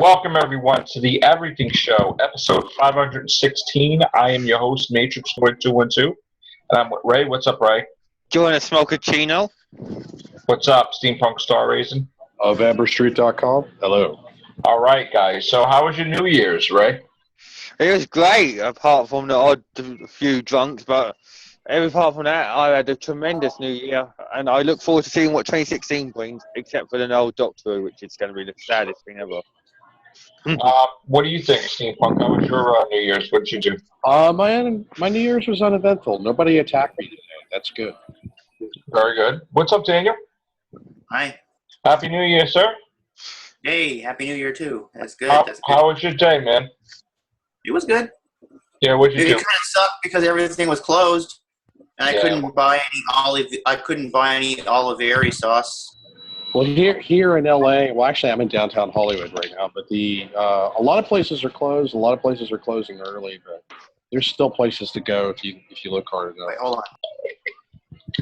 Welcome, everyone, to the Everything Show, episode 516. I am your host, Matrix 212, and I'm with Ray. What's up, Ray? Do you want to smoke a chino? What's up, Steampunk Star Raisin? Of AmberStreet.com. Hello. All right, guys. So how was your New Year's, Ray? It was great, apart from the odd few drunks, but apart from that, I had a tremendous New Year, and I look forward to seeing what 2016 brings, except for the old Doctor Who, which is going to be the saddest thing ever. What do you think, Steampunk? How was your New Year's? What did you do? My New Year's was uneventful. Nobody attacked me today. That's good. Very good. What's up, Daniel? Hi. Happy New Year, sir. Hey, Happy New Year too. That's good. How was your day, man? It was good. Yeah, what'd you It do? kind of sucked because everything was closed, and I couldn't buy any Oliveri sauce. Well, here in LA, well, actually, I'm in downtown Hollywood right now, but a lot of places are closed. A lot of places are closing early, but there's still places to go if you look hard enough. Wait, hold on.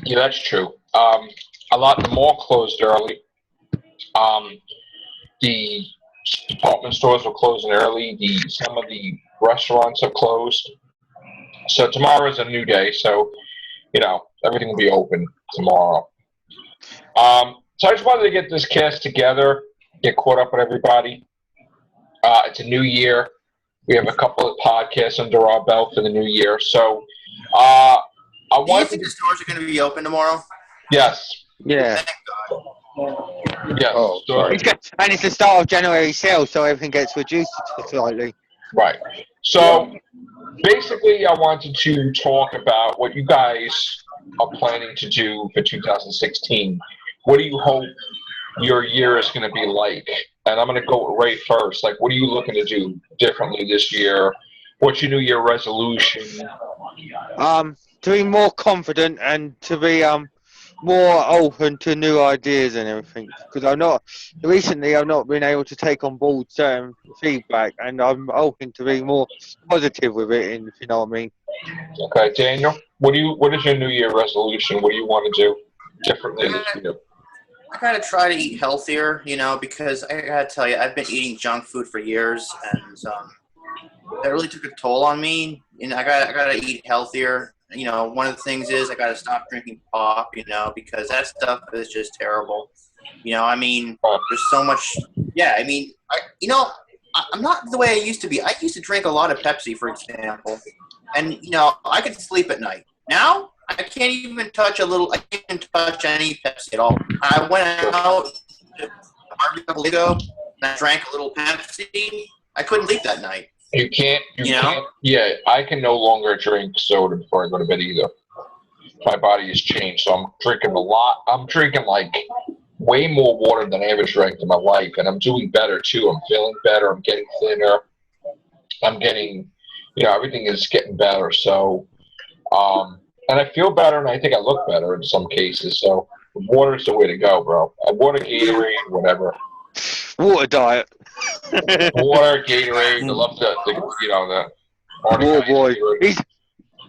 Yeah, that's true. A lot of the mall closed early. The department stores were closing early. Some of the restaurants are closed. So tomorrow is a new day. So, everything will be open tomorrow. So I just wanted to get this cast together, get caught up with everybody. It's a new year. We have a couple of podcasts under our belt for the new year. So Do you think the stores are going to be open tomorrow? Yes. Yeah. Thank God. Yes. Oh, sorry. And it's the start of January sales, so everything gets reduced slightly. Right. So basically, I wanted to talk about what you guys are planning to do for 2016. What do you hope your year is going to be like? And I'm going to go with Ray first. Like, what are you looking to do differently this year? What's your New Year resolution? To be more confident and to be more open to new ideas and everything. Because I've not been able to take on board certain feedback, and I'm hoping to be more positive with it. If you know what I mean. Okay, Daniel. What is your New Year resolution? What do you want to do differently this year? I gotta try to eat healthier, because I gotta tell you, I've been eating junk food for years, and that really took a toll on me. And I gotta eat healthier. One of the things is I gotta stop drinking pop, because that stuff is just terrible. There's so much. Yeah, I'm not the way I used to be. I used to drink a lot of Pepsi, for example, and I could sleep at night. Now I can't even touch I can't even touch any Pepsi at all. I went out a couple days ago and I drank a little Pepsi. I couldn't sleep that night. You can't. Yeah, I can no longer drink soda before I go to bed either. My body has changed, so I'm drinking a lot. I'm drinking like way more water than I ever drank in my life, and I'm doing better too. I'm feeling better. I'm getting thinner. I'm getting, everything is getting better. So, and I feel better, and I think I look better in some cases. So, water's the way to go, bro. Water, Gatorade, whatever. Water diet. Water, Gatorade. I love the Water boy.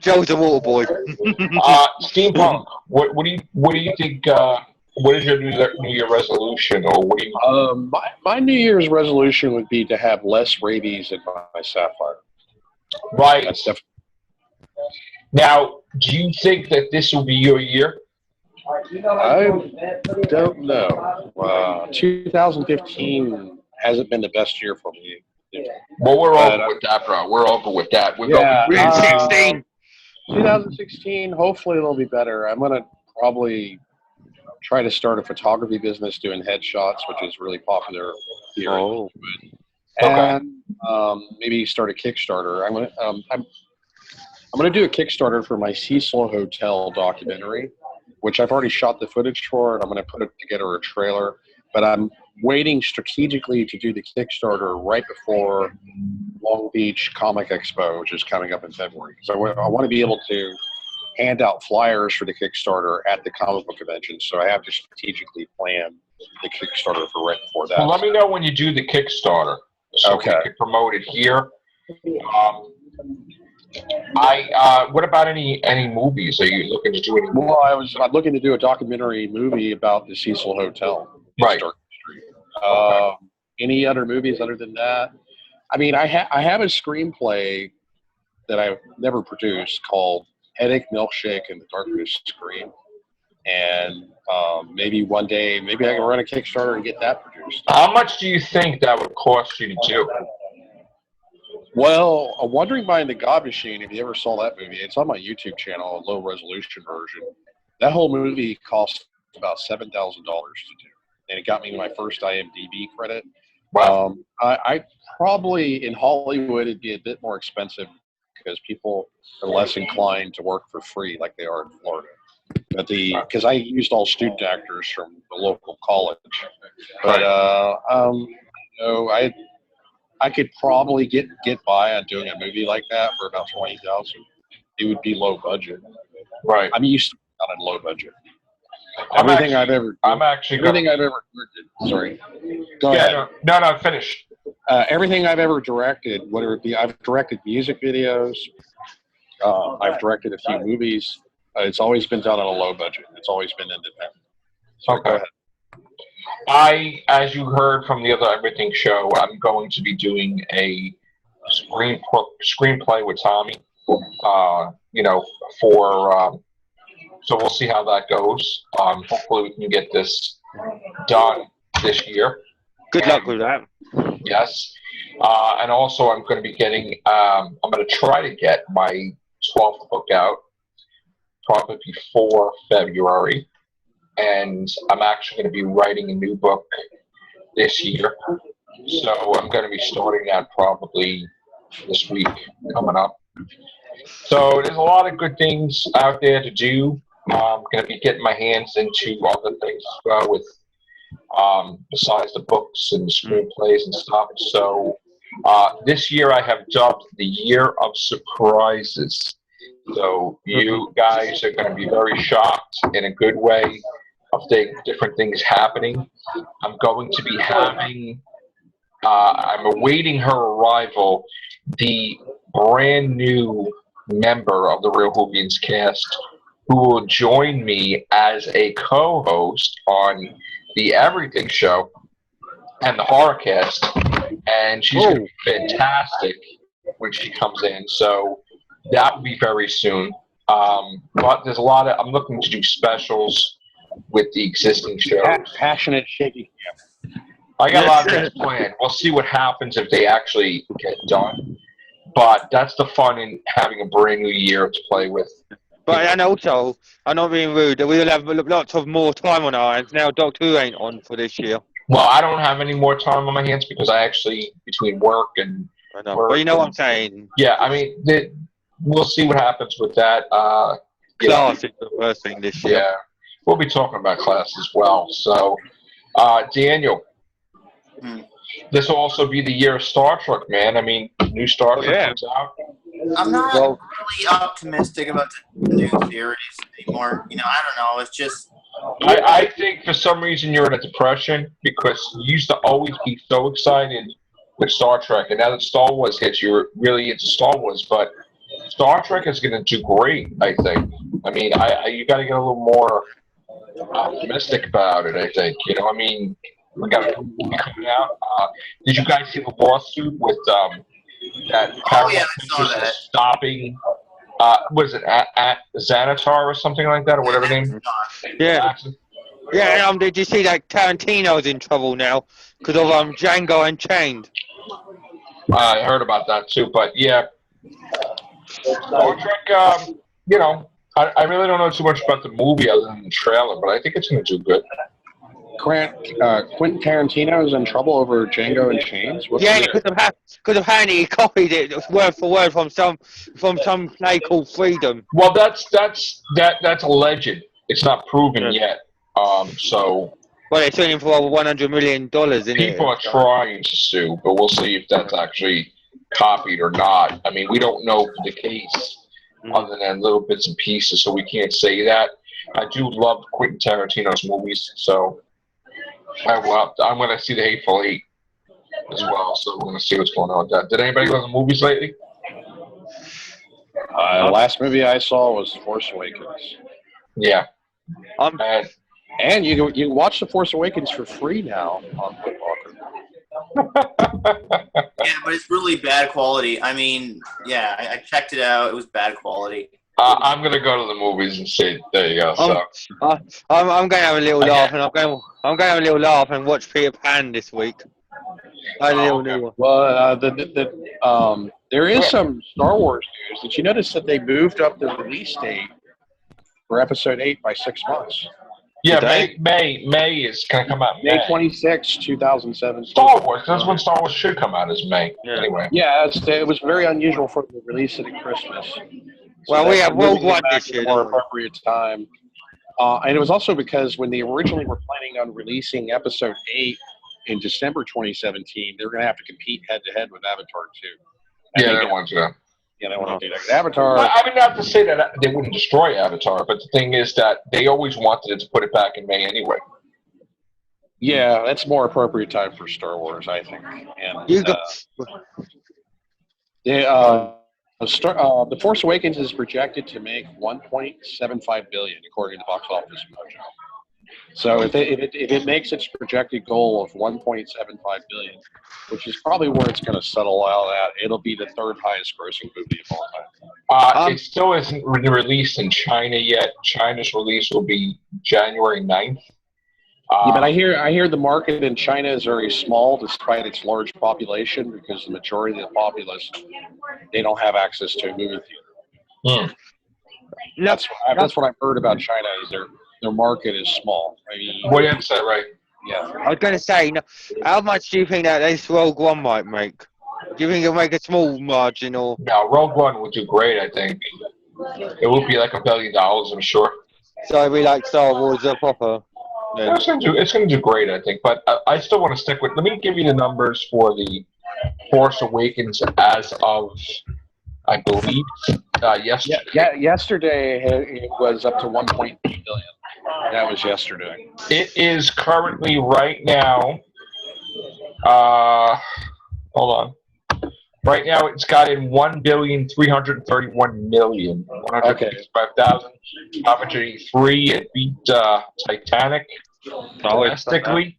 Joe's a water boy. Steampunk. What do you think? What is your New Year resolution, or what do you? My New Year's resolution would be to have less rabies in my Sapphire. Right. That's definitely. Now, do you think that this will be your year? I don't know. 2015 hasn't been the best year for me. Well, we're over with that, bro. We're over with that. We're Yeah, 16. 2016, hopefully it'll be better. I'm going to probably try to start a photography business doing headshots, which is really popular here. Oh. And maybe start a Kickstarter. I'm going to do a Kickstarter for my Cecil Hotel documentary, which I've already shot the footage for, and I'm going to put it together a trailer. But I'm waiting strategically to do the Kickstarter right before Long Beach Comic Expo, which is coming up in February. So I want to be able to hand out flyers for the Kickstarter at the comic book convention. So I have to strategically plan the Kickstarter for right before that. Well, let me know when you do the Kickstarter, so Okay. we can promote it here. What about any movies? Are you looking to do any? Well, I'm looking to do a documentary movie about the Cecil Hotel. Right. any other movies other than that. I mean, I have a screenplay that I've never produced called Headache, Milkshake, and the Darkness Scream. And maybe one day, maybe I can run a Kickstarter and get that produced. How much do you think that would cost you to do? Well, A Wandering Mind the God Machine, if you ever saw that movie, it's on my YouTube channel, a low-resolution version. That whole movie cost about $7,000 to do, and it got me my first IMDb credit. Wow. I probably, in Hollywood, it'd be a bit more expensive because people are less inclined to work for free like they are in Florida. But because I used all student actors from the local college. But, I could probably get by on doing a movie like that for about $20,000. It would be low budget. Right. I'm used to not a low budget. Everything I've ever directed. Sorry. Go ahead. No, finish. Everything I've ever directed, whether it be, I've directed music videos, I've directed a few movies. It's always been done on a low budget. It's always been independent. So Okay. Go ahead. As you heard from the other Everything show, I'm going to be doing a screenplay with Tommy. So we'll see how that goes. Hopefully we can get this done this year. Good luck with that. Yes. And also I'm going to be getting, I'm going to try to get my 12th book out probably before February. And I'm actually going to be writing a new book this year. So I'm going to be starting that probably this week coming up. So there's a lot of good things out there to do. I'm going to be getting my hands into other things as well with besides the books and the screenplays and stuff. So this year I have dubbed the Year of Surprises. So you guys are going to be very shocked in a good way of different things happening. I'm going to be having, I'm awaiting her arrival, the brand new member of the Real Hoovians cast who will join me as a co-host on the Everything Show and the Horrorcast. And she's going to be fantastic when she comes in. So that will be very soon. But there's a lot of, I'm looking to do specials with the existing shows. Passionate, shaky. I got a lot of things planned. We'll see what happens if they actually get done. But that's the fun in having a brand new year to play with. But and also, I'm not being rude, we'll have lots of more time on our hands now. Doctor Who ain't on for this year. Well, I don't have any more time on my hands because I actually, between work and but you know what I'm saying. Yeah, I mean, we'll see what happens with that. Class is the first thing this year. Yeah, we'll be talking about class as well. So, Daniel, this will also be the year of Star Trek, man. I mean, new Star Trek comes out. I'm not really optimistic about the new series anymore. I don't know. It's just... I think for some reason you're in a depression because you used to always be so excited with Star Trek, and now that Star Wars hits, you're really into Star Wars. But Star Trek is going to do great, I think. I mean, you got to get a little more optimistic about it, I think. I mean, we got a movie coming out. Did you guys see the lawsuit with that I saw that. stopping? What is it, at Xanatar or something like that, or whatever the name? Yeah. Yeah, did you see that Tarantino's in trouble now because of Django Unchained? I heard about that too, but yeah. Star Trek, I really don't know too much about the movie other than the trailer, but I think it's going to do good. Quentin Tarantino is in trouble over Django Unchained? Because apparently he copied it word for word from some play called Freedom. Well, that's alleged. It's not proven yet. So. Well, they're suing him for over $100 million, isn't it? People are trying to sue, but we'll see if that's actually copied or not. I mean, we don't know the case other than little bits and pieces, so we can't say that. I do love Quentin Tarantino's movies, so I'm going to see The Hateful Eight as well, so we're going to see what's going on with that. Did anybody go to the movies lately? Last movie I saw was Force Awakens. Yeah. And you can watch The Force Awakens for free now on Footlocker. Yeah, but it's really bad quality. I mean, yeah, I checked it out. It was bad quality. I'm gonna go to the movies and see. There you go. So I'm going to have a little laugh, and I'm going to have a little laugh and watch Peter Pan this week. okay. Well, there is some Star Wars news. Did you notice that they moved up the release date for Episode 8 by 6 months? Yeah, Today? May is gonna come out. May 26, 2007. Star Wars. That's when Star Wars should come out. Is May. Yeah. Anyway. Yeah, it was very unusual for them to release it at Christmas. Well, we have Rogue One back this at a year, more don't we? appropriate time. And it was also because when they originally were planning on releasing Episode 8 in December 2017, they were going to have to compete head-to-head with Avatar 2. And Yeah, they want to. Yeah, they want to do that. Avatar. I mean, not to say that they wouldn't destroy Avatar, but the thing is that they always wanted it to put it back in May anyway. Yeah, that's more appropriate time for Star Wars, I think. And You go. The Force Awakens is projected to make $1.75 billion, according to Box Office Mojo. So if it makes its projected goal of $1.75 billion, which is probably where it's going to settle out at, it'll be the third highest grossing movie of all time. It still isn't released in China yet. China's release will be January 9th. Yeah, but I hear the market in China is very small despite its large population, because the majority of the populace, they don't have access to a movie theater. That's what I've heard about China, is their market is small. I mean, what do you have to say, right? Yeah. I was going to say, how much do you think that this Rogue One might make? Do you think it'll make a small margin or? No, Rogue One will do great, I think. It will be like $1 billion, I'm sure. So it'll be like Star Wars proper. Yeah, it's going to do great, I think. But I still want to stick with. Let me give you the numbers for the Force Awakens as of, I believe, yesterday. Yeah, yesterday it was up to 1.2 billion. That was yesterday. It is currently right now. Hold on. Right now, it's got in 1,331,165,583. It beat Titanic domestically.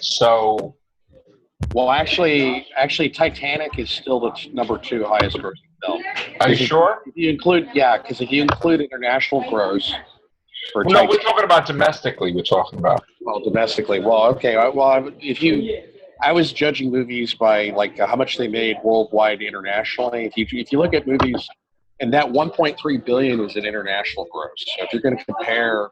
So, well, actually, Titanic is still the number 2 highest grossing film. Are you sure? If you include, because if you include international gross for no, we're talking about domestically. We're talking about. Well, domestically. Well, okay. Well, I was judging movies by like how much they made worldwide, internationally. If you look at movies, and that 1.3 billion is an international gross. So if you're going to compare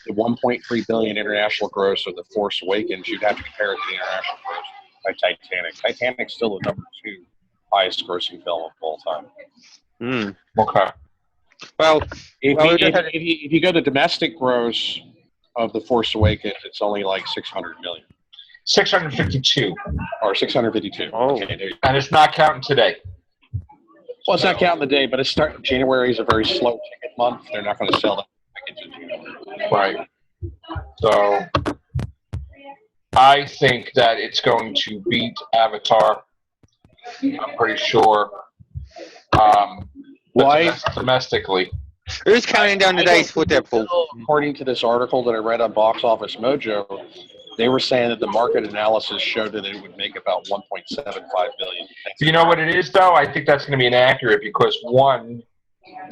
the 1.3 billion international gross of The Force Awakens, you'd have to compare it to the international gross by Titanic. Titanic's still the number 2 highest grossing film of all time. Okay. Well, if you go to domestic gross of The Force Awakens, it's only like 600 million. 652. Or 652. Oh. Okay, and it's not counting today. Well, it's not counting the day, but January is a very slow ticket month. They're not going to sell that tickets in January. Right. So, I think that it's going to beat Avatar. I'm pretty sure. Why? Domestically. Who's counting down the days for Deadpool? According to this article that I read on Box Office Mojo, they were saying that the market analysis showed that it would make about 1.75 billion. You know what it is, though? I think that's going to be inaccurate because, one,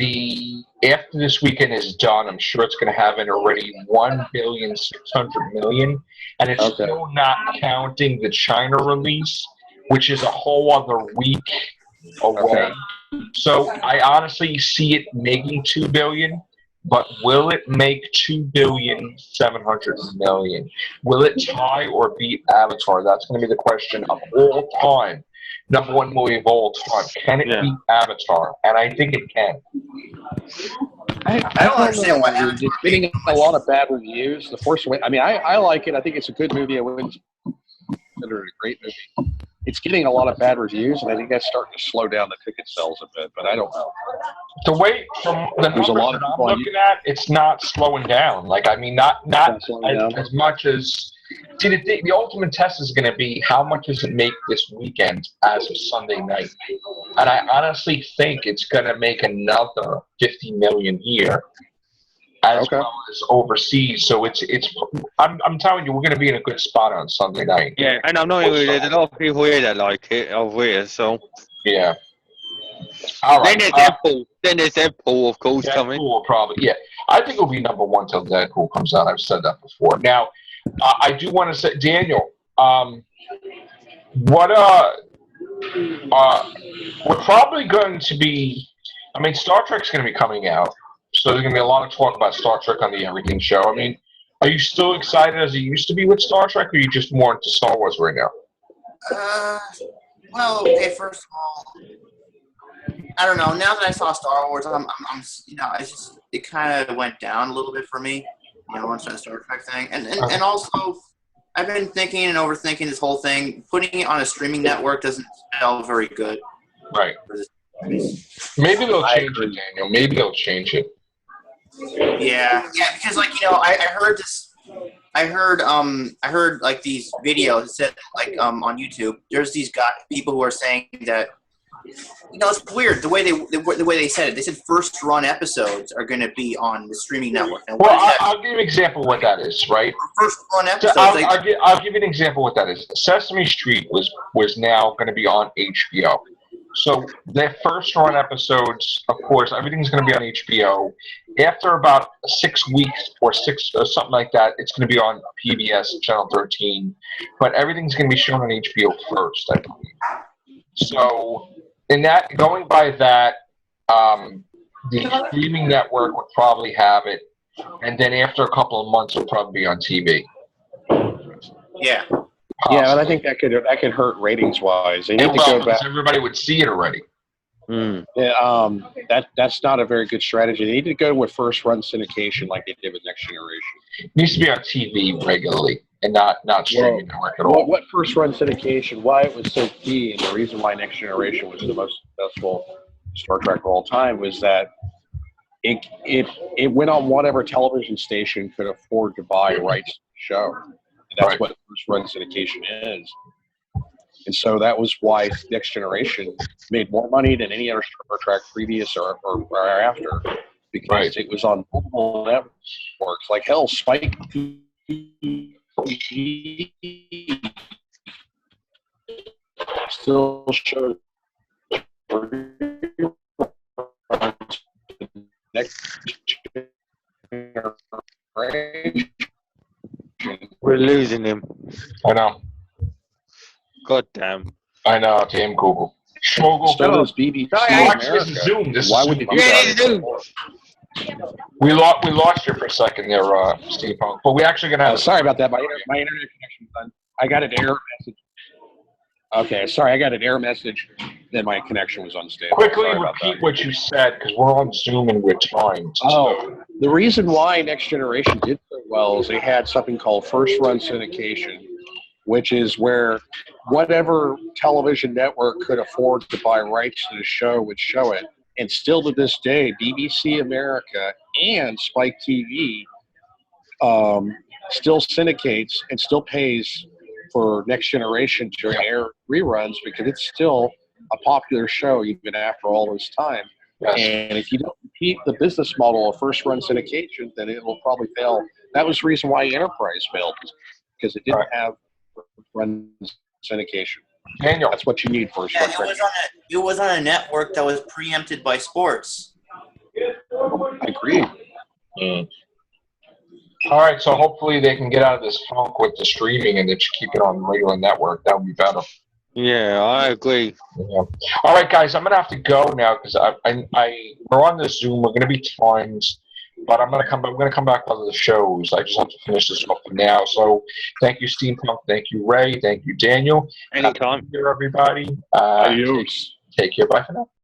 after this weekend is done, I'm sure it's going to have in already 1,600,000,000, and it's still not counting the China release, which is a whole other week away. Okay. So I honestly see it making 2 billion. But will it make 2,700,000,000? Will it tie or beat Avatar? That's going to be the question of all time. Number 1 movie of all time. Can it beat Avatar? And I think it can. I don't understand why Avatar is getting a lot of bad reviews. The Force Awakens. I mean, I like it. I think it's a good movie. I wouldn't consider it a great movie. It's getting a lot of bad reviews, and I think that's starting to slow down the ticket sales a bit. But I don't know. The way from the numbers that I'm looking at, it's not slowing down. Like, I mean, not as much as. See, the ultimate test is going to be how much does it make this weekend as a Sunday night, and I honestly think it's going to make another 50 million here. as well as overseas. So it's. I'm telling you, we're going to be in a good spot on Sunday night. Yeah, and I'm not even. There's a lot of people here that like it over here. So yeah. All right. Then there's Deadpool. Then there's Deadpool, of course, coming. Deadpool will probably. Yeah, I think it'll be number one till Deadpool comes out. I've said that before. Now, I do want to say, Daniel. What we're probably going to be. I mean, Star Trek's going to be coming out, so there's going to be a lot of talk about Star Trek on the Everything Show. I mean, are you still excited as you used to be with Star Trek, or are you just more into Star Wars right now? Well, okay. First of all, I don't know. Now that I saw Star Wars, I'm it kind of went down a little bit for me. Once that Star Trek thing, and also. I've been thinking and overthinking this whole thing. Putting it on a streaming network doesn't smell very good. Right. Maybe they'll change it, Daniel. Maybe they'll change it. Yeah, because I heard this. I heard like these videos that said on YouTube. There's these people who are saying that. It's weird the way they said it. They said first run episodes are going to be on the streaming network. And I'll give you an example of what that is, right? First run episodes. I'll give you an example of what that is. Sesame Street was now going to be on HBO. So their first run episodes, of course, everything's going to be on HBO. After about 6 weeks or something like that, it's going to be on PBS Channel 13. But everything's going to be shown on HBO first, I believe. So. Going by that, the streaming network would probably have it, and then after a couple of months, it'll probably be on TV. Yeah. Yeah, and I think that could hurt ratings wise. They need to go back. Everybody would see it already. Yeah, that's not a very good strategy. They need to go with first run syndication like they did with Next Generation. It needs to be on TV regularly and not streaming network at all. What first run syndication? Why it was so key, and the reason why Next Generation was the most successful Star Trek of all time was that it went on whatever television station could afford to buy rights to the show. And that's what first run syndication is. And so that was why Next Generation made more money than any other Star Trek previous or after, because it was on multiple networks. Like hell, Spike TV still shows Next Generation. We're losing him. I know. God damn. I know, damn Google. Schmogel. So does BBC America. Zoom. Why would you do that? We lost you for a second there, Steampunk. But we actually going to have... sorry about that. My internet connection's done. I got an error message. Okay, sorry. I got an error message. Then my connection was unstable. Quickly repeat what you said, because we're on Zoom and we're timed. The reason why Next Generation did so well is they had something called first run syndication, which is where whatever television network could afford to buy rights to the show would show it. And still to this day, BBC America and Spike TV still syndicates and still pays for Next Generation to air reruns because it's still a popular show even after all this time. Yes. And if you don't repeat the business model of first run syndication, then it will probably fail. That was the reason why Enterprise failed, because it didn't have run syndication. Daniel, that's what you need for a Star Trek. It was on a network that was preempted by sports. I agree. All right, so hopefully they can get out of this funk with the streaming and just keep it on the regular network. That would be better. Yeah, I agree. Yeah. All right, guys, I'm gonna have to go now because we're on this Zoom. We're gonna be timed, but I'm gonna come back to the shows. I just have to finish this off for now. So thank you, Steampunk. Thank you, Ray. Thank you, Daniel. Anytime. Here, everybody. Adios. Take care. Bye for now.